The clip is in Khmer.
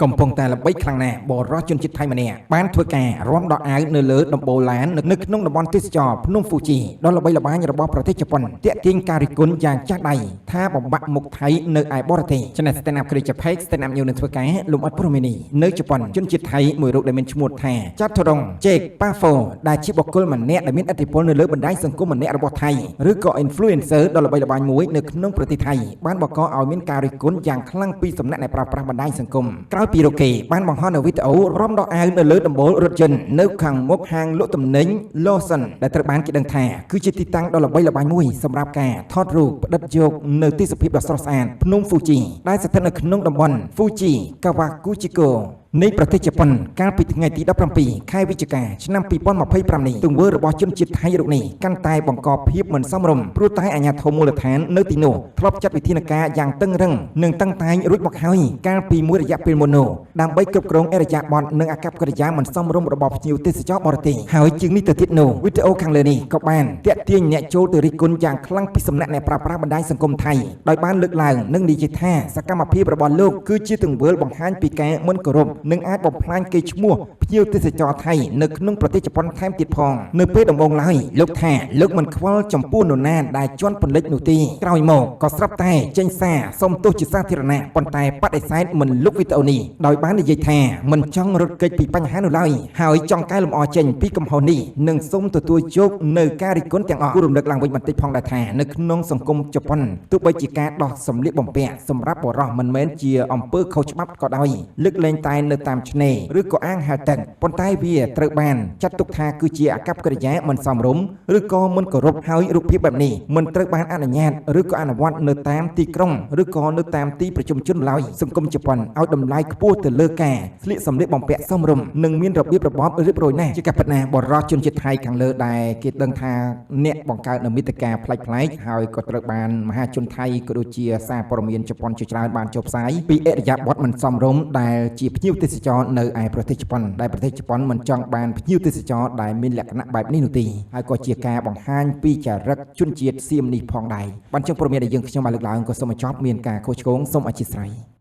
កំពុងតែល្បីខ្លាំងណាស់បរិសុទ្ធជនជាតិថៃម្នាក់បានធ្វើការរួមដកអាវនៅលើដំបូលឡាននៅក្នុងតំបន់ទេសចរភ្នំហ្វូជីដ៏ល្បីល្បាញរបស់ប្រទេសជប៉ុនទាក់ទាញការរិះគន់យ៉ាងចាស់ដៃថាបំបាក់មុខថៃនៅឯបរទេសចំណែក Stand Up Creator Page Stand Up News នឹងធ្វើការលំអិតព័ត៌មាននេះនៅជប៉ុនជនជាតិថៃមួយរូបដែលមានឈ្មោះថាចាត់ថរងជេកប៉ាហ្វូដែលជាបុគ្គលម្នាក់ដែលមានឥទ្ធិពលនៅលើបណ្ដាញសង្គមម្នាក់របស់ថៃឬក៏ Influencer ដ៏ល្បីល្បាញមួយនៅក្នុងប្រទេសថៃបានបង្កឲ្យមានការរិះគន់យ៉ាងខ្លាំងពីសំណាក់អ្នកប្រើប្រាស់បណ្ដាញសង្គមក្រោយពីរកេបានបង្ហោះនៅវីដេអូរំដោះអាវនៅលើដំបូលរថយន្តនៅខាងមុខហាងលក់ទំនិញ Lawson ដែលត្រូវបានគេដឹងថាគឺជាទីតាំងដ៏ល្បីល្បាញមួយសម្រាប់ការថតរូបផ្ដិតយកនៅទេសភាពដ៏ស្រស់ស្អាតភ្នំ Fuji ដែលស្ថិតនៅក្នុងតំបន់ Fuji Kawaguchiko នៃប្រទេសជប៉ុនកាលពីថ្ងៃទី17ខែវិច្ឆិកាឆ្នាំ2025នេះទង្វើរបស់ជនជាតិថៃរូបនេះកាន់តែបង្កភាពមិនសមរម្យព្រោះតែអាជ្ញាធរមូលដ្ឋាននៅទីនោះធ្លាប់ចាត់វិធានការយ៉ាងតឹងរ៉ឹងនិងតាំងតែងរួចមកហើយកាលពីមួយរយៈពេលមុននោះដើម្បីគ្រប់គ្រងអរិយាប័ត្រនិងអាកប្បកិរិយាមិនសមរម្យរបស់ភ្ញៀវទេសចរបរទេសហើយជាងនេះទៅទៀតនោះវីដេអូខាងលើនេះក៏បានទាក់ទាញអ្នកចូលទៅរិះគន់យ៉ាងខ្លាំងពីសំណាក់អ្នកប្រើប្រាស់បណ្ដាញសង្គមថៃដោយបានលើកឡើងនិងនិយាយថាសកម្មភាពរបស់លោកគឺជាទង្វើបង្ហាញពីការមិនគោរពនិងអាចបំផ្លាញកេរ្តិ៍ឈ្មោះភ្ញៀវទេសចរថៃនៅក្នុងប្រទេសជប៉ុនថែមទៀតផងនៅពេលដំបូងឡើយលោកថាលោកមិនខ្វល់ចំពោះនរណាដែលជន់ពន្លិចនោះទេក្រោយមកក៏ស្រាប់តែចេញសារសុំទោសជាសាធារណៈប៉ុន្តែបដិសេធមិនលុបវីដេអូនេះដោយបាននិយាយថាមិនចង់រត់គេចពីបញ្ហានោះឡើយហើយចង់កែលម្អចេញពីកំហុសនេះនិងសូមទទួលយកនៅការរិះគន់ទាំងអស់គួររំលឹកឡើងវិញបន្តិចផងដែរថានៅក្នុងសង្គមជប៉ុនទោះបីជាការដោះសម្លៀកបំពាក់សម្រាប់បុរសមិនមែនជាអំពើខុសច្បាប់ក៏ដោយលើកលែងតែនៅតាមឆ្នេរឬក៏អាងហែលទឹកប៉ុន្តែវាត្រូវបានចាត់ទុកថាគឺជាអាកប្បកិរិយាមិនសមរម្យឬក៏មិនគោរពហើយរូបភាពបែបនេះមិនត្រូវបានអនុញ្ញាតឬក៏អនុវត្តនៅតាមទីក្រុងឬក៏នៅតាមទីប្រជុំជនឡើយសង្គមជប៉ុនឲ្យតម្លៃខ្ពស់ទៅលើការស្លៀកសម្លៀកបំពាក់សមរម្យនិងមានរបៀបរបបរៀបរយណាស់ជាការពិតណាស់បរិសុទ្ធជនជាតិថៃខាងលើដែលគេដឹងថាអ្នកបង្កើតនៅមាតិកាប្លែកៗហើយក៏ត្រូវបានមហាជនថៃក៏ដូចជាសារព័ត៌មានជប៉ុនជាច្រើនបានចុះផ្សាយពីអរិយាប័ត្រមិនសមរម្យដែលជាភ្ញៀវទេសចរនៅឯប្រទេសជប៉ុនដែលប្រទេសជប៉ុនមិនចង់បានភ្ញៀវទេសចរដែលមានលក្ខណៈបែបនេះនោះទេហើយក៏ជាការបង្ហាញពីចរិតជនជាតិសៀមនេះផងដែរបានចឹងព័ត៌មានដែលយើងខ្ញុំបានលើកឡើងក៏សូមបញ្ចប់មានការខុសឆ្គងសូមអធិស្ឋាន